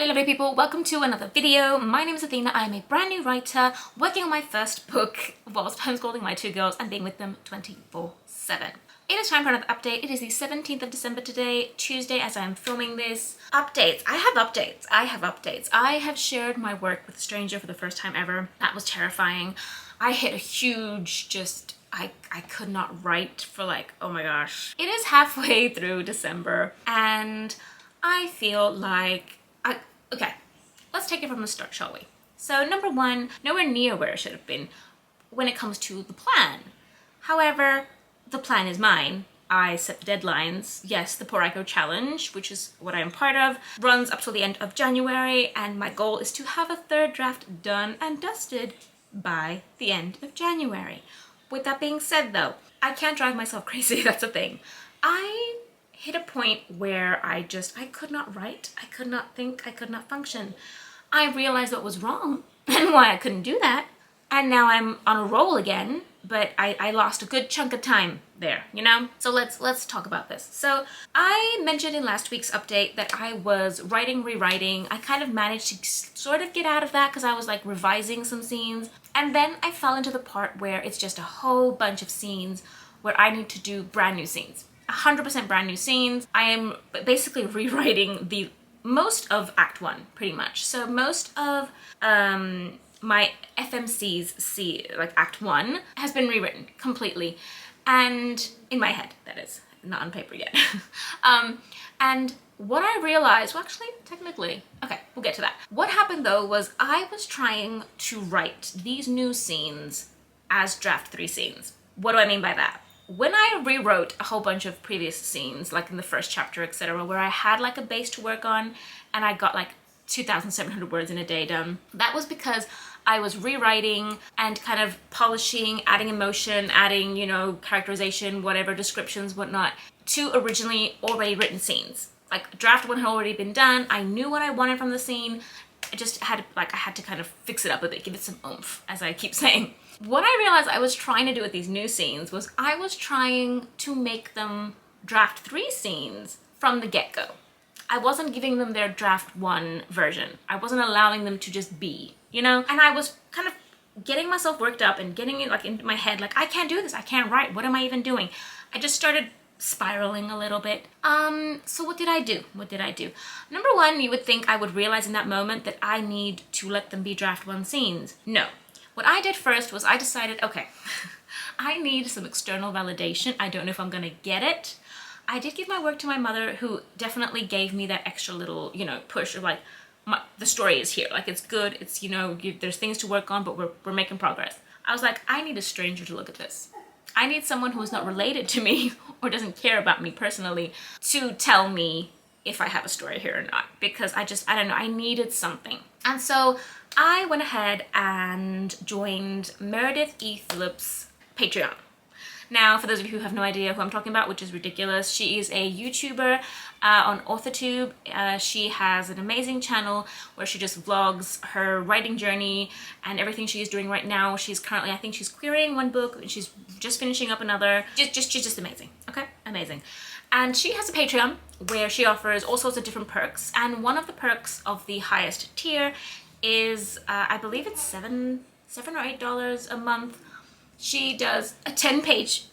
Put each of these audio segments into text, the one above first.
Hello lovely people, welcome to another video. My name is Athena. I am a brand new writer working on my first book whilst homeschooling my two girls and being with them 24/7. It is time for another update. It is the 17th of December today, Tuesday, as I am filming this. Updates. I have updates. I have shared my work with a stranger for the first time ever. That was terrifying. I hit a huge I could not write for like, oh my gosh. It is halfway through December and I feel like okay, let's take it from the start, shall we? So number one, nowhere near where it should have been when it comes to the plan. However, the plan is mine. I set the deadlines. Yes, the Poor I Go challenge, which is what I am part of, runs up till the end of January, and my goal is to have a third draft done and dusted by the end of January. With that being said though, I can't drive myself crazy, that's the thing. I hit a point where I could not write, I could not think, I could not function. I realized what was wrong and why I couldn't do that. And now I'm on a roll again, but I lost a good chunk of time there, you know? So let's talk about this. So I mentioned in last week's update that I was rewriting. I kind of managed to sort of get out of that because I was like revising some scenes. And then I fell into the part where it's just a whole bunch of scenes where I need to do brand new scenes. 100% brand new scenes. I am basically rewriting the most of Act 1, pretty much. So most of my FMC's like Act 1 has been rewritten completely. And in my head, that is, not on paper yet. And what I realized, well actually, technically, okay, we'll get to that. What happened though was I was trying to write these new scenes as draft 3 scenes. What do I mean by that? When I rewrote a whole bunch of previous scenes, like in the first chapter, etc., where I had like a base to work on and I got like 2,700 words in a day done, that was because I was rewriting and kind of polishing, adding emotion, adding, you know, characterization, whatever, descriptions, whatnot, to originally already written scenes. Like draft 1 had already been done. I knew what I wanted from the scene. I just had I had to kind of fix it up a bit, give it some oomph, as I keep saying. What I realized I was trying to do with these new scenes was I was trying to make them draft 3 scenes from the get-go. I wasn't giving them their draft 1 version. I wasn't allowing them to just be, you know? And I was kind of getting myself worked up and getting it like into my head, like, I can't do this, I can't write, what am I even doing? I just started spiraling a little bit. So what did I do? Number one, you would think I would realize in that moment that I need to let them be draft 1 scenes. No. What I did first was I decided, okay, I need some external validation. I don't know if I'm gonna get it. I did give my work to my mother, who definitely gave me that extra little, you know, push of like, the story is here. Like, it's good, it's, you know, there's things to work on, but we're making progress. I was like, I need a stranger to look at this. I need someone who is not related to me or doesn't care about me personally to tell me if I have a story here or not, because I don't know, I needed something. And so I went ahead and joined Meredith E. Phillips' Patreon. Now, for those of you who have no idea who I'm talking about, which is ridiculous, she is a YouTuber on authortube. She has an amazing channel where she just vlogs her writing journey and everything she is doing right now. She's currently, I think she's querying 1 book and she's just finishing up another. She's just amazing, okay? Amazing. And she has a Patreon where she offers all sorts of different perks. And one of the perks of the highest tier is, I believe it's $7 or $8 a month. She does a 10-page,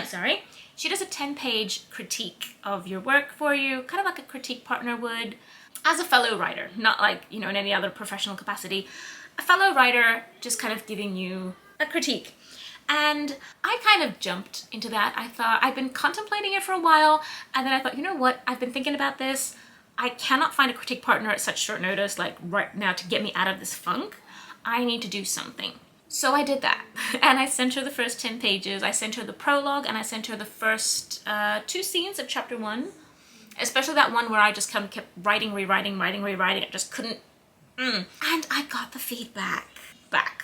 sorry, she does a 10-page critique of your work for you, kind of like a critique partner would, as a fellow writer, not like, you know, in any other professional capacity. A fellow writer just kind of giving you a critique. And I kind of jumped into that. I thought, I've been contemplating it for a while, and then I thought, you know what, I've been thinking about this. I cannot find a critique partner at such short notice, like right now, to get me out of this funk. I need to do something. So I did that, and I sent her the first 10 pages. I sent her the prologue, and I sent her the first 2 scenes of chapter 1, especially that one where I just kept writing, rewriting. I just couldn't. And I got the feedback back.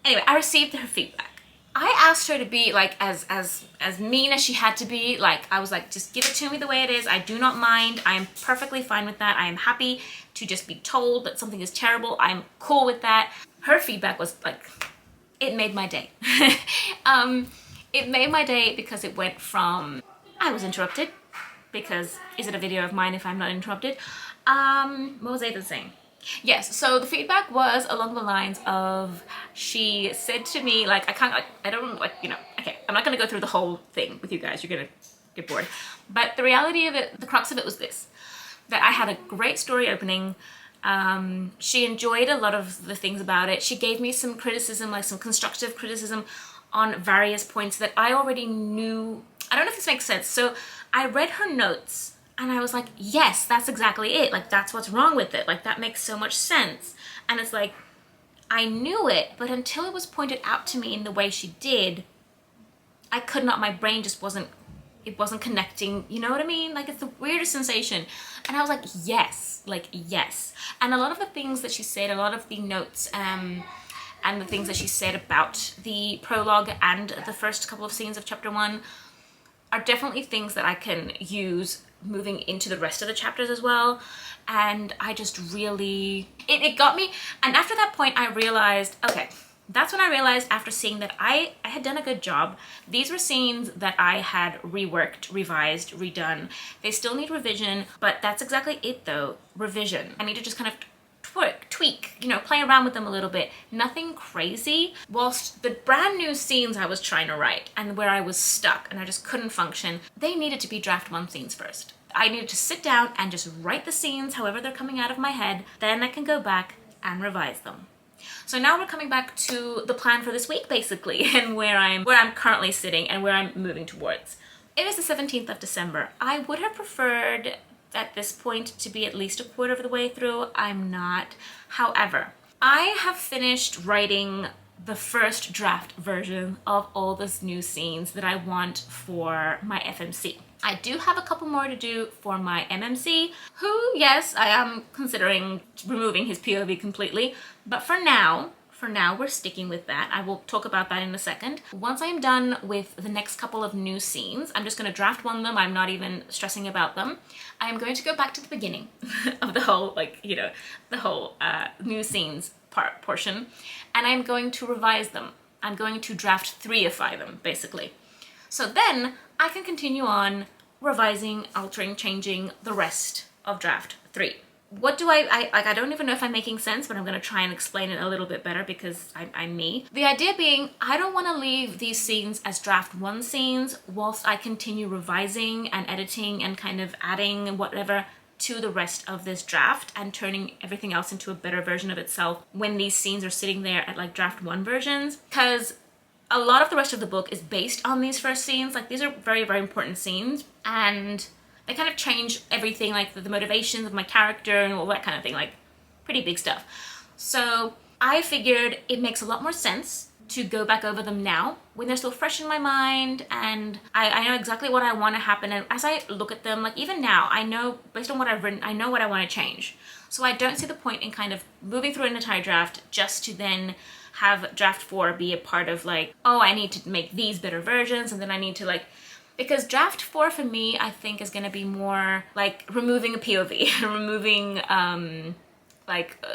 Anyway, I received her feedback. I asked her to be like as mean as she had to be. Like, I was like, just give it to me the way it is. I do not mind. I am perfectly fine with that. I am happy to just be told that something is terrible. I'm cool with that. Her feedback was like, it made my day. It made my day because it went from, I was interrupted, because is it a video of mine if I'm not interrupted? What was I even saying? Yes, so the feedback was along the lines of, she said to me, like, I don't, like, you know, okay, I'm not gonna go through the whole thing with you guys, you're gonna get bored. But the reality of it, the crux of it was this, that I had a great story opening. She enjoyed a lot of the things about it. She gave me some criticism, like some constructive criticism on various points that I already knew. I don't know if this makes sense. So I read her notes and I was like, yes, that's exactly it. Like, that's what's wrong with it. Like, that makes so much sense. And it's like, I knew it, but until it was pointed out to me in the way she did, I could not, my brain just wasn't, it wasn't connecting, you know what I mean? Like, it's the weirdest sensation. And I was like, yes, like, yes. And a lot of the things that she said, a lot of the notes, and the things that she said about the prologue and the first couple of scenes of chapter 1 are definitely things that I can use moving into the rest of the chapters as well. And I just really, it got me. And after that point, I realized, okay, that's when I realized, after seeing that I had done a good job. These were scenes that I had reworked, revised, redone. They still need revision, but that's exactly it though, revision. I need to just kind of tweak, you know, play around with them a little bit. Nothing crazy. Whilst the brand new scenes I was trying to write and where I was stuck and I just couldn't function, they needed to be draft 1 scenes first. I needed to sit down and just write the scenes however they're coming out of my head. Then I can go back and revise them. So now we're coming back to the plan for this week, basically, and where I'm currently sitting and where I'm moving towards. It is the 17th of December. I would have preferred at this point to be at least a quarter of the way through. I'm not. However, I have finished writing the first draft version of all these new scenes that I want for my FMC. I do have a couple more to do for my MMC, who, yes, I am considering removing his POV completely, but for now we're sticking with that. I will talk about that in a second. Once I'm done with the next couple of new scenes, I'm just going to draft 1 them. I'm not even stressing about them. I'm going to go back to the beginning of the whole, like, you know, the whole new scenes portion, and I'm going to revise them. I'm going to draft 3ify them, basically. So then I can continue on revising, altering, changing the rest of draft 3. What do I don't even know if I'm making sense, but I'm going to try and explain it a little bit better because I'm me. The idea being, I don't want to leave these scenes as draft 1 scenes whilst I continue revising and editing and kind of adding whatever to the rest of this draft and turning everything else into a better version of itself when these scenes are sitting there at like draft 1 versions. Because a lot of the rest of the book is based on these first scenes. Like, these are very, very important scenes, and they kind of change everything, like the motivations of my character and all that kind of thing, like pretty big stuff. So I figured it makes a lot more sense to go back over them now when they're still fresh in my mind, and I know exactly what I want to happen. And as I look at them, like even now, I know based on what I've written, I know what I want to change. So I don't see the point in kind of moving through an entire draft just to then have draft 4 be a part of like, oh, I need to make these better versions, and then I need to like, because draft 4 for me, I think is going to be more like removing a POV, removing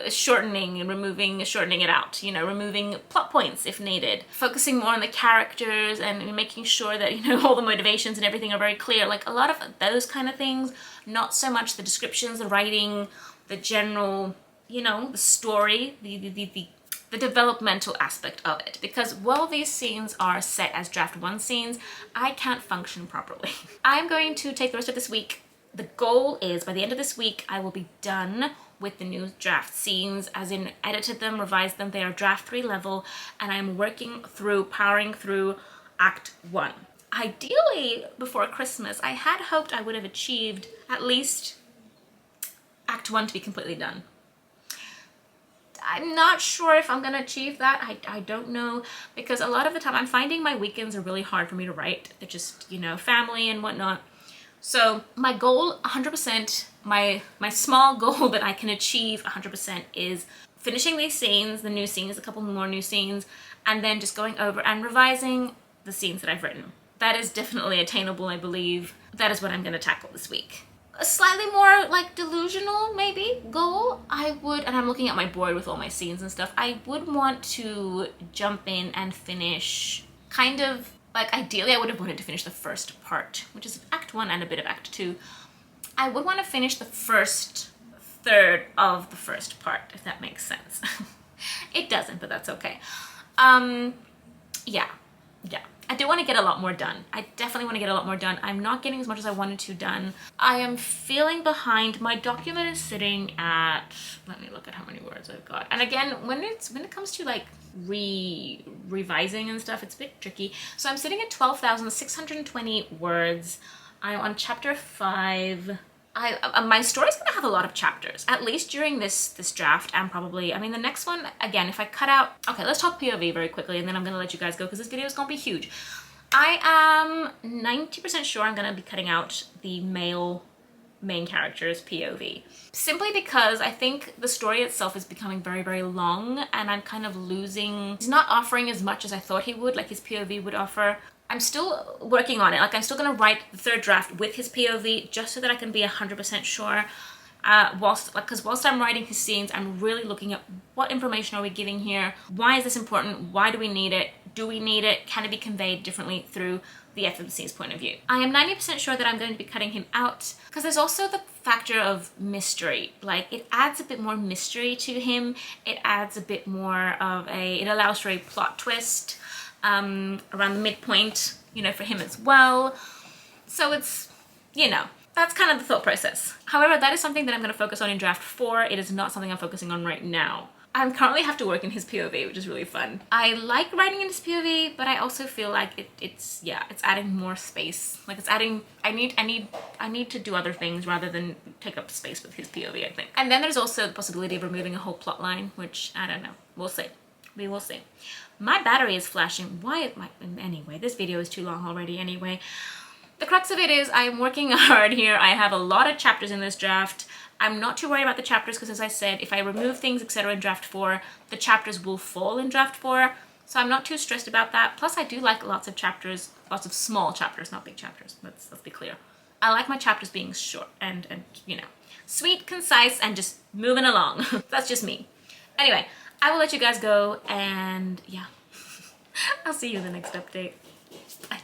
shortening it out, you know, removing plot points if needed, focusing more on the characters and making sure that, you know, all the motivations and everything are very clear, like a lot of those kind of things, not so much the descriptions, the writing, the general, you know, the story, the developmental aspect of it. Because while these scenes are set as draft 1 scenes, I can't function properly. I'm going to take the rest of this week. The goal is by the end of this week, I will be done with the new draft scenes, as in edited them, revised them. They are draft 3 level, and I'm powering through Act 1. Ideally, before Christmas, I had hoped I would have achieved at least Act 1 to be completely done. I'm not sure if I'm gonna achieve that. I don't know, because a lot of the time I'm finding my weekends are really hard for me to write. They're just, you know, family and whatnot. So my goal 100%, my small goal that I can achieve 100% is finishing these scenes, the new scenes, a couple more new scenes, and then just going over and revising the scenes that I've written. That is definitely attainable, I believe. That is what I'm gonna tackle this week. A slightly more like delusional maybe goal, I would, and I'm looking at my board with all my scenes and stuff, I would want to jump in and finish kind of like, ideally I would have wanted to finish the first part, which is Act 1 and a bit of Act 2. I would want to finish the first third of the first part, if that makes sense. It doesn't, but that's okay. Yeah. I do want to get a lot more done. I definitely want to get a lot more done. I'm not getting as much as I wanted to done. I am feeling behind. My document is sitting at, let me look at how many words I've got. And again, when it comes to like revising and stuff, it's a bit tricky. So I'm sitting at 12,620 words. I'm on chapter 5. My story's gonna have a lot of chapters, at least during this draft, and probably, I mean, the next one, again, if I cut out, okay, let's talk POV very quickly, and then I'm gonna let you guys go, because this video is gonna be huge. I am 90% sure I'm gonna be cutting out the male main character's POV, simply because I think the story itself is becoming very, very long, and I'm kind of losing, he's not offering as much as I thought he would, like his POV would offer. I'm still working on it. Like, I'm still gonna write the third draft with his POV just so that I can be 100% sure. Because whilst I'm writing his scenes, I'm really looking at what information are we giving here? Why is this important? Why do we need it? Do we need it? Can it be conveyed differently through the FMC's point of view? I am 90% sure that I'm going to be cutting him out, because there's also the factor of mystery. Like, it adds a bit more mystery to him. It adds a bit more of it allows for a plot twist around the midpoint, you know, for him as well. So it's, you know, that's kind of the thought process. However, that is something that I'm going to focus on in draft 4. It is not something I'm focusing on right now. I currently have to work in his POV, which is really fun. I like writing in his POV, but I also feel like it's adding more space. Like, it's adding, I need to do other things rather than take up space with his POV, I think. And then there's also the possibility of removing a whole plot line, which I don't know. We'll see. We will see. My battery is flashing. Why? Anyway, this video is too long already anyway. The crux of it is I'm working hard here. I have a lot of chapters in this draft. I'm not too worried about the chapters because, as I said, if I remove things, etc. in draft 4, the chapters will fall in draft 4. So I'm not too stressed about that. Plus, I do like lots of chapters, lots of small chapters, not big chapters. Let's be clear. I like my chapters being short and you know, sweet, concise, and just moving along. That's just me. Anyway, I will let you guys go, and yeah, I'll see you in the next update. I